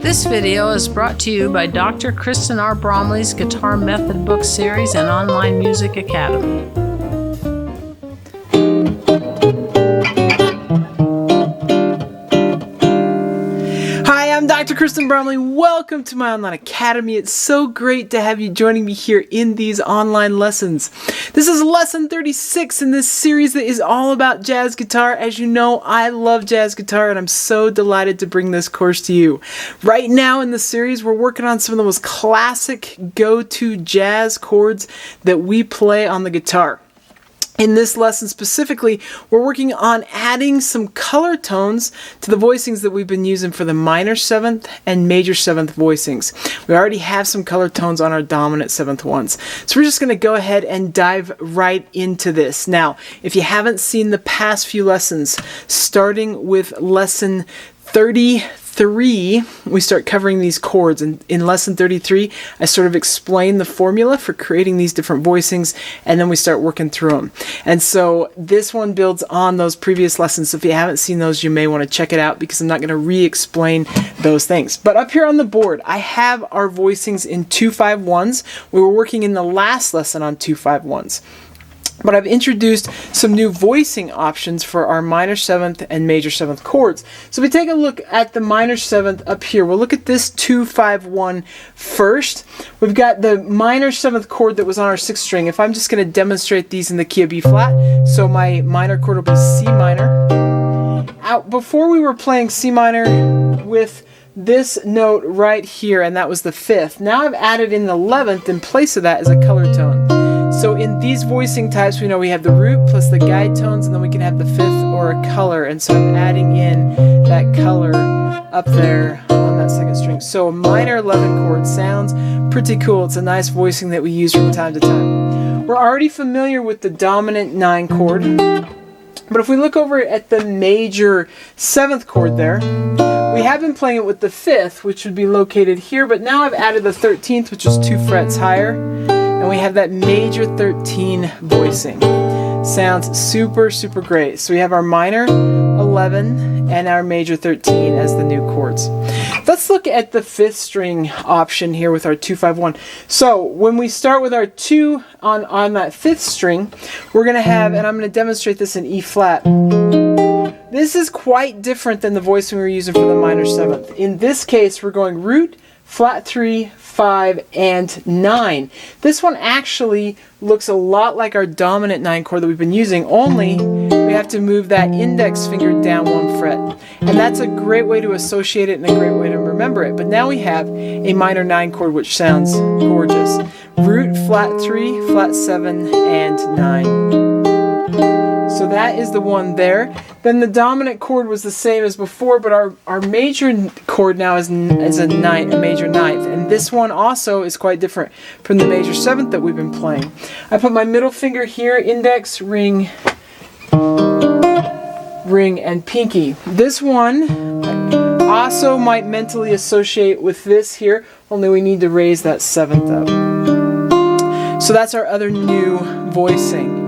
This video is brought to you by Dr. Kristen R. Bromley's Guitar Method Book Series and Online Music Academy. Hi, I'm Dr. Kristen Bromley. Welcome to my online academy. It's so great to have you joining me here in these online lessons. This is lesson 36 in this series that is all about jazz guitar. As you know, I love jazz guitar and I'm so delighted to bring this course to you. Right now in the series, we're working on some of the most classic go-to jazz chords that we play on the guitar. In this lesson specifically, we're working on adding some color tones to the voicings that we've been using for the minor 7th and major 7th voicings. We already have some color tones on our dominant 7th ones. So we're just going to go ahead and dive right into this. Now, if you haven't seen the past few lessons, starting with lesson 33, we start covering these chords, and in lesson 33 I sort of explain the formula for creating these different voicings, and then we start working through them. And so this one builds on those previous lessons, so if you haven't seen those you may want to check it out because I'm not going to re-explain those things. But up here on the board I have our voicings in 2-5-1s. We were working in the last lesson on 2-5-1s. But I've introduced some new voicing options for our minor 7th and major 7th chords. So if we take a look at the minor 7th up here, we'll look at this 2-5-1 first. We've got the minor 7th chord that was on our 6th string. If I'm just going to demonstrate these in the key of B flat, so my minor chord will be C minor. Before we were playing C minor with this note right here, and that was the 5th. Now I've added in the 11th in place of that as a color tone. So in these voicing types, we know we have the root plus the guide tones, and then we can have the 5th or a color. And so I'm adding in that color up there on that 2nd string. So a minor 11 chord sounds pretty cool. It's a nice voicing that we use from time to time. We're already familiar with the dominant 9 chord. But if we look over at the major 7th chord there, we have been playing it with the 5th, which would be located here, but now I've added the 13th, which is 2 frets higher. And we have that major 13 voicing. Sounds super, super great. So we have our minor 11 and our major 13 as the new chords. Let's look at the 5th string option here with our 2-5-1. So when we start with our 2 on that 5th string, we're going to have, and I'm going to demonstrate this in E flat. This is quite different than the voicing we were using for the minor 7th. In this case, we're going root, flat 3, 5, and 9. This one actually looks a lot like our dominant 9 chord that we've been using, only we have to move that index finger down 1 fret. And that's a great way to associate it and a great way to remember it. But now we have a minor 9 chord which sounds gorgeous. Root, flat 3, flat 7, and 9. So that is the one there. Then the dominant chord was the same as before, but our major chord now is a major 9th. And this one also is quite different from the major 7th that we've been playing. I put my middle finger here, index, ring, and pinky. This one also might mentally associate with this here, only we need to raise that 7th up. So that's our other new voicing.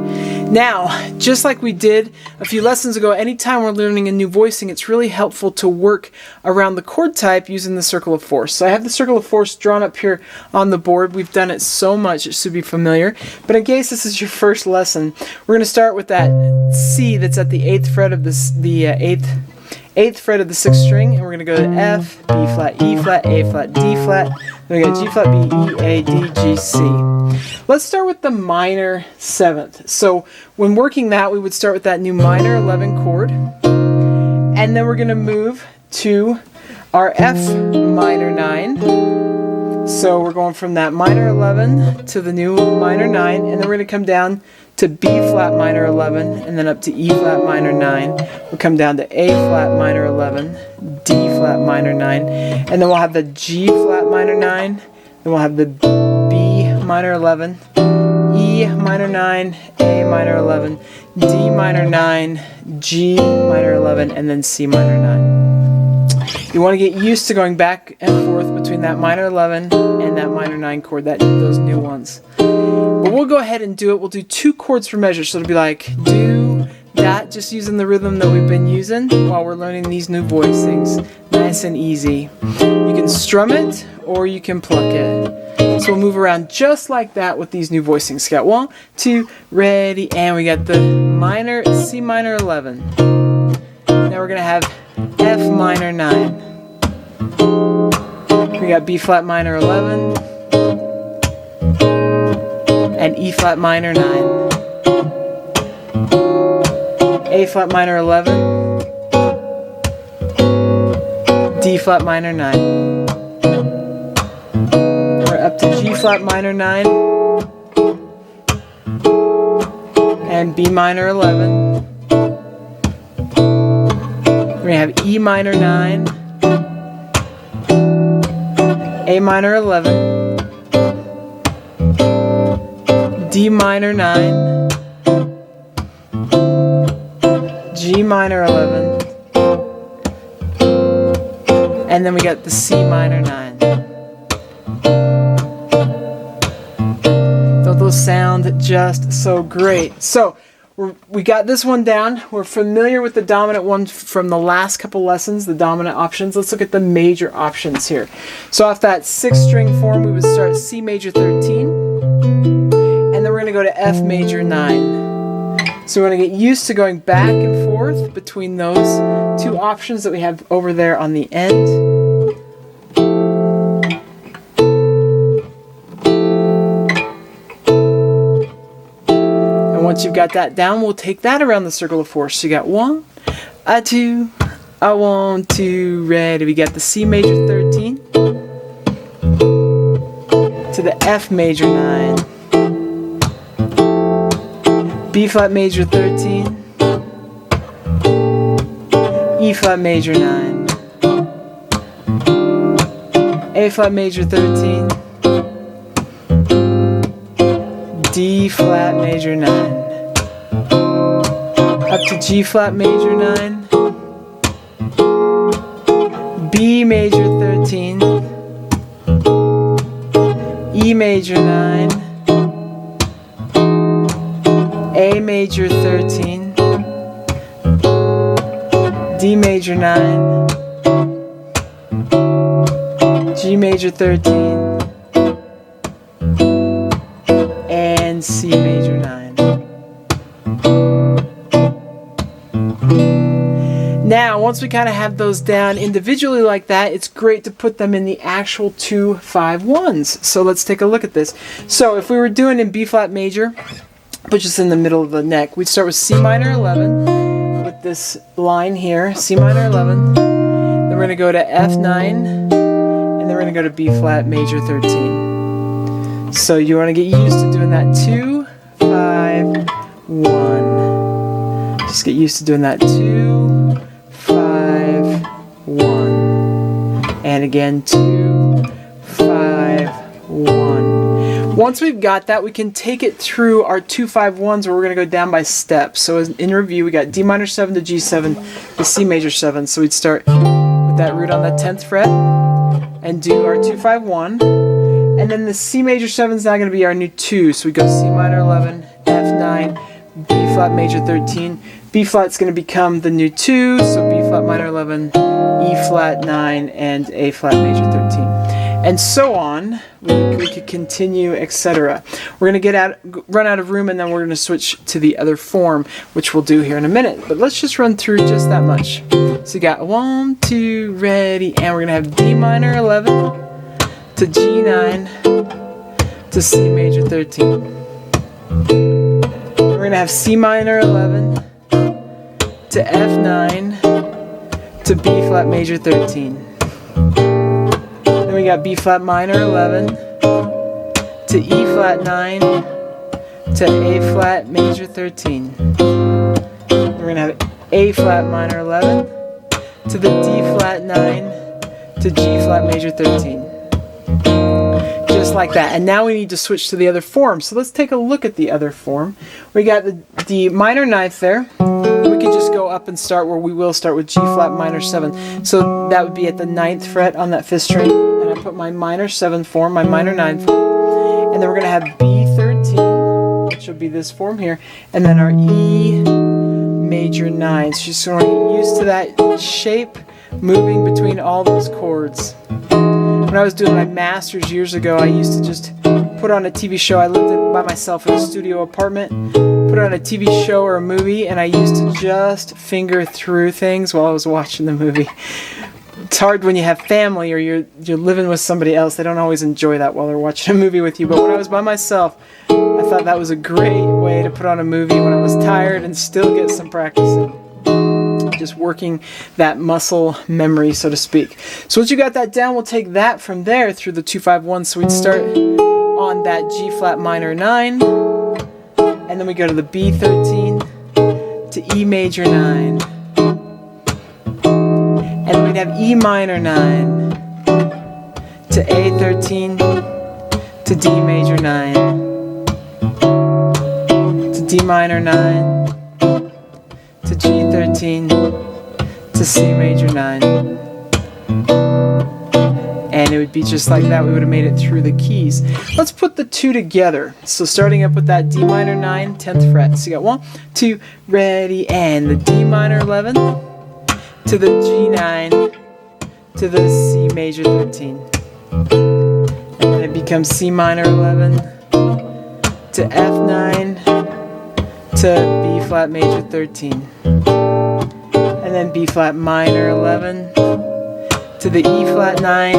Now, just like we did a few lessons ago, anytime we're learning a new voicing, it's really helpful to work around the chord type using the circle of force. So I have the circle of force drawn up here on the board. We've done it so much, it should be familiar. But in case this is your first lesson, we're going to start with that C that's at the 8th fret of the 8th fret of the 6th string, and we're going to go to F, B flat, E flat, A flat, D flat, then we got G flat, B, E, A, D, G, C. Let's start with the minor 7th. So when working that, we would start with that new minor 11 chord, and then we're going to move to our F minor 9. So we're going from that minor 11 to the new minor 9, and then we're going to come down to B flat minor 11, and then up to E flat minor 9. We'll come down to A flat minor 11, D flat minor 9, and then we'll have the G flat minor 9, then we'll have the B minor 11, E minor 9, A minor 11, D minor 9, G minor 11, and then C minor 9. You want to get used to going back and forth between that minor 11 and that minor 9 chord, those new ones. But we'll go ahead and do it. We'll do 2 chords per measure, so it'll be like do, that, just using the rhythm that we've been using while we're learning these new voicings. Nice and easy. You can can strum it or you can pluck it. So we'll move around just like that with these new voicings. So got 1, 2, ready, and we got the minor, C minor 11. Now we're going to have F minor 9. We got B flat minor 11 and E flat minor 9. A flat minor 11, D flat minor 9. We're up to G flat minor 9 and B minor 11. We're going to have E minor 9, A minor 11, D minor 9, G minor 11, and then we got the C minor 9. Don't those sound just so great? So we got this one down. We're familiar with the dominant one from the last couple lessons, the dominant options. Let's look at the major options here. So off that 6-string form, we would start C major 13, and then we're going to go to F major 9. So we're going to get used to going back and forth between those two options that we have over there on the end. Once you've got that down, we'll take that around the circle of 4. So you got 1, 2, 1, 2, ready. We got the C major 13 to the F major 9, B flat major 13, E flat major 9, A flat major 13, D flat major 9, up to G flat major 9, B major 13, E major 9, A major 13, D major 9, G major 13, and C major 9. Now, once we kind of have those down individually like that, it's great to put them in the actual 2-5-1s. So let's take a look at this. So if we were doing in B flat major, puts us in the middle of the neck, we'd start with C minor 11 with this line here, C minor 11. Then we're going to go to F9, and then we're going to go to B flat major 13. So you want to get used to doing that 2, 5, 1. Just get used to doing that 2, 5, 1. And again 2, 5, 1. Once we've got that, we can take it through our 2-5-1s where we're going to go down by steps. So in review, we got D minor 7 to G7 to C major 7. So we'd start with that root on the 10th fret and do our 2-5-1. And then the C major 7 is now going to be our new 2. So we go C minor 11, F9, B flat major 13. B flat's going to become the new 2, so B flat minor 11, E flat 9, and A flat major 13. And so on. We could continue, etc. We're going to run out of room, and then we're going to switch to the other form, which we'll do here in a minute. But let's just run through just that much. So you got 1, 2, ready, and we're going to have D minor 11 to G9 to C major 13. We're going to have C minor 11 to F9 to B flat major 13. Then we got B flat minor 11 to E flat 9 to A flat major 13. We're going to have A flat minor 11 to the D flat 9 to G flat major 13. Just like that. And now we need to switch to the other form. So let's take a look at the other form. We got the D minor 9th there. We could just go up and start where we will start with G flat minor 7. So that would be at the 9th fret on that 5th string. And I put my minor 7 form, my minor 9 form. And then we're going to have B13, which will be this form here. And then our E major 9. So just want to get used to that shape moving between all those chords. When I was doing my master's years ago, I used to just put on a TV show. I lived by myself in a studio apartment, put on a TV show or a movie, and I used to just finger through things while I was watching the movie. It's hard when you have family or you're living with somebody else. They don't always enjoy that while they're watching a movie with you. But when I was by myself, I thought that was a great way to put on a movie when I was tired and still get some practice in. Just working that muscle memory, so to speak. So once you got that down, we'll take that from there through the 2-5-1. So we'd start on that G flat minor 9, and then we go to the B13 to E major 9, and then we'd have E minor 9 to A13 to D major 9 to D minor 9 to G13 to C major 9. And it would be just like that. We would have made it through the keys. Let's put the two together. So starting up with that D minor 9, 10th fret. So you got 1, 2, ready, and the D minor 11 to the G9 to the C major 13. And then it becomes C minor 11 to F9 to B flat major 13. And then B flat minor 11 to the E flat 9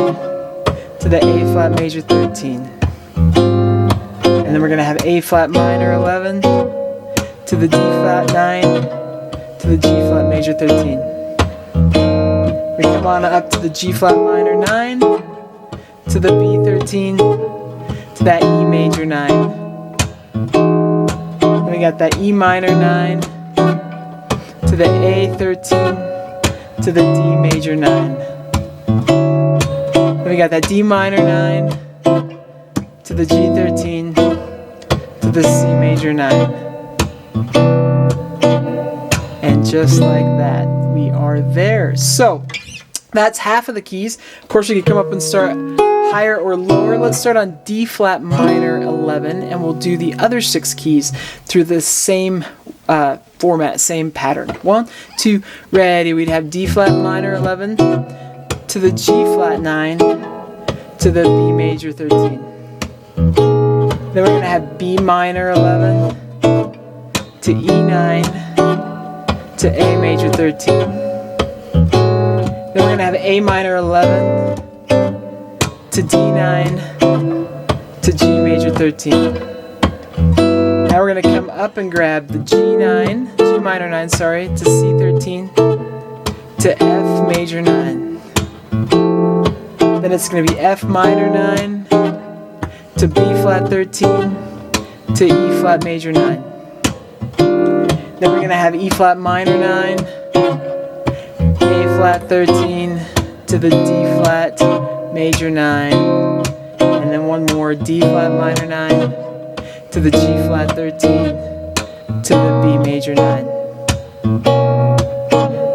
to the A flat major 13. And then we're going to have A flat minor 11 to the D flat 9 to the G flat major 13. We come on up to the G flat minor 9 to the B13 to that E major 9. We got that E minor 9 to the A13 to the D major 9. Then we got that D minor 9 to the G13 to the C major 9. And just like that, we are there. So that's half of the keys. Of course, we could come up and start higher or lower. Let's start on D flat minor 11, and we'll do the other 6 keys through the same format, same pattern. 1, 2, ready. We'd have D flat minor 11 to the G flat 9 to the B major 13. Then we're going to have B minor 11 to E9 to A major 13. Then we're going to have A minor 11 to D9 to G major 13. Now we're going to come up and grab the G minor 9, to C13 to F major 9. Then it's going to be F minor 9 to B flat 13 to E flat major 9. Then we're going to have E flat minor 9, A flat 13 to the D flat major 9, and then one more D flat minor 9 to the G flat 13 to the B major 9.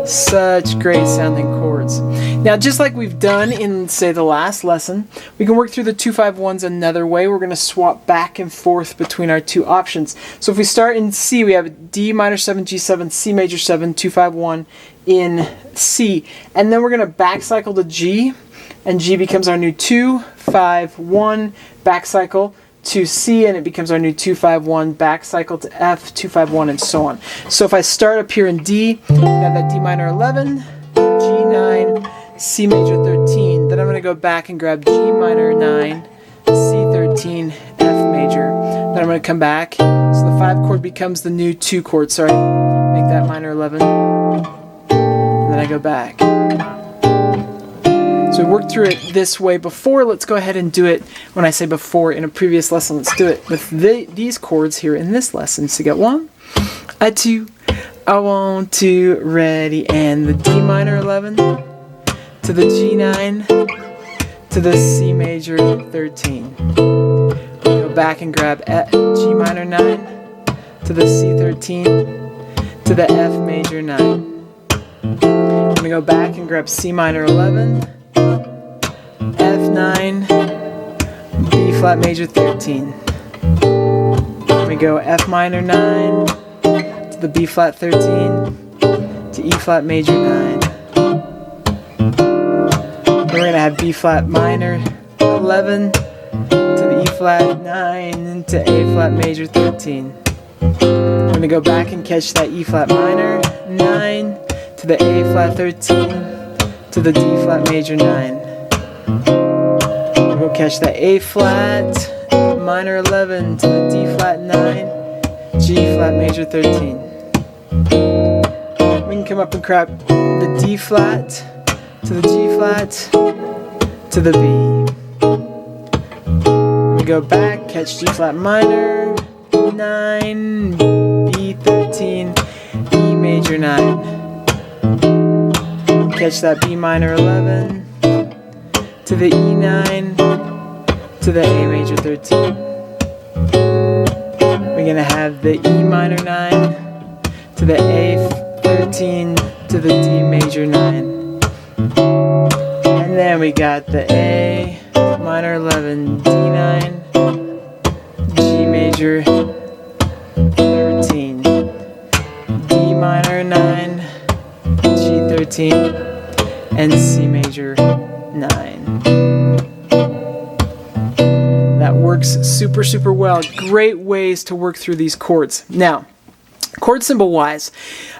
Such great sounding chords. Now, just like we've done in, say, the last lesson, we can work through the 2-5-1s another way. We're going to swap back and forth between our two options. So if we start in C, we have D minor 7, G7, C major 7, 2-5-1 in C. And then we're going to back cycle to G, and G becomes our new 2-5-1, back cycle to C, and it becomes our new 2-5-1, back cycle to F, 2-5-1, and so on. So if I start up here in D, I have that D minor 11, G9, C major 13. Then I'm going to go back and grab G minor 9, C13, F major. Then I'm going to come back. So the 5 chord becomes the new 2 chord. Make that minor 11. And then I go back. So we worked through it this way before. Let's go ahead and do it, when I say before, in a previous lesson. Let's do it with these chords here in this lesson. So you got 1, a 2, a 1, 2, ready, and the D minor 11 to the G9 to the C major 13. We'll go back and grab G minor 9 to the C13 to the F major 9. I'm going to go back and grab C minor 11, F9, B flat major 13. We go F minor 9 to the B flat 13 to E flat major 9. We're going to have B flat minor 11 to the E flat 9 to A flat major 13. I'm going to go back and catch that E flat minor 9 to the A flat 13 to the D flat major 9. We'll catch that A flat minor 11 to the D flat 9, G flat major 13. We can come up and crack the D flat to the G flat to the B. We go back, catch G flat minor 9, B 13, E major 9. Catch that B minor 11 to the E9 to the A major 13. We're going to have the E minor 9 to the A 13 to the D major 9. And then we got the A minor 11, D9, G major 13, D minor 9, G 13, and C major 9. That works super well. Great ways to work through these chords. Now, chord symbol wise,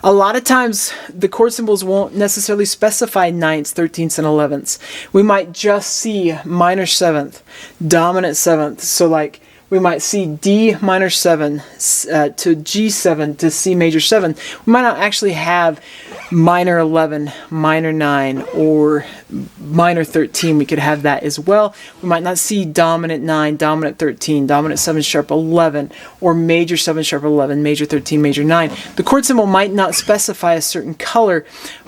a lot of times the chord symbols won't necessarily specify 9ths, 13ths, and 11ths. We might just see minor 7th, dominant 7th. So like we might see D minor 7 to G7 to C major 7. We might not actually have minor 11, minor 9, or minor 13. We could have that as well. We might not see dominant 9, dominant 13, dominant 7 sharp 11, or major 7 sharp 11, major 13, major 9. The chord symbol might not specify a certain color,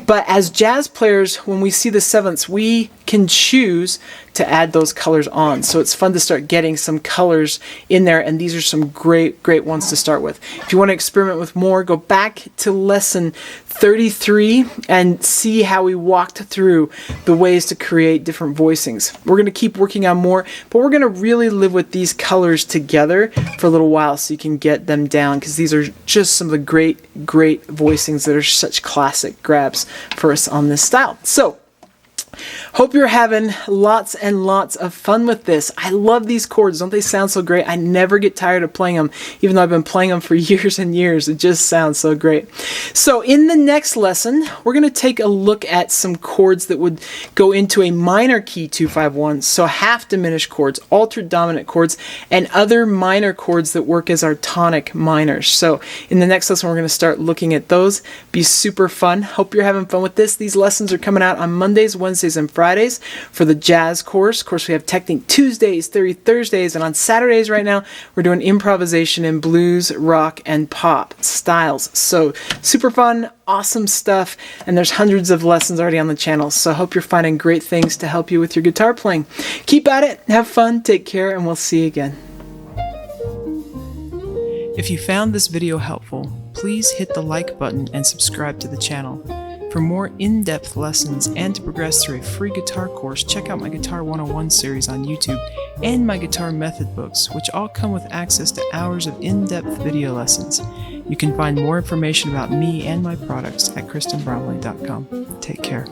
but as jazz players, when we see the 7ths, we can choose to add those colors on. So it's fun to start getting some colors in there, and these are some great ones to start with. If you want to experiment with more, go back to lesson 33 and see how we walked through the ways to create different voicings. We're going to keep working on more, but we're going to really live with these colors together for a little while so you can get them down, because these are just some of the great voicings that are such classic grabs for us on this style. So hope you're having lots and lots of fun with this. I love these chords. Don't they sound so great? I never get tired of playing them, even though I've been playing them for years and years. It just sounds so great. So in the next lesson, we're going to take a look at some chords that would go into a minor key 2-5-1. So half diminished chords, altered dominant chords, and other minor chords that work as our tonic minors. So in the next lesson, we're going to start looking at those. Be super fun. Hope you're having fun with this. These lessons are coming out on Mondays, Wednesdays, and Fridays for the jazz course. Of course, we have technique Tuesdays, theory Thursdays, and on Saturdays right now, we're doing improvisation in blues, rock, and pop styles. So super fun, awesome stuff, and there's hundreds of lessons already on the channel. So I hope you're finding great things to help you with your guitar playing. Keep at it, have fun, take care, and we'll see you again. If you found this video helpful, please hit the like button and subscribe to the channel. For more in-depth lessons and to progress through a free guitar course, check out my Guitar 101 series on YouTube and my guitar method books, which all come with access to hours of in-depth video lessons. You can find more information about me and my products at KristenBromley.com. Take care.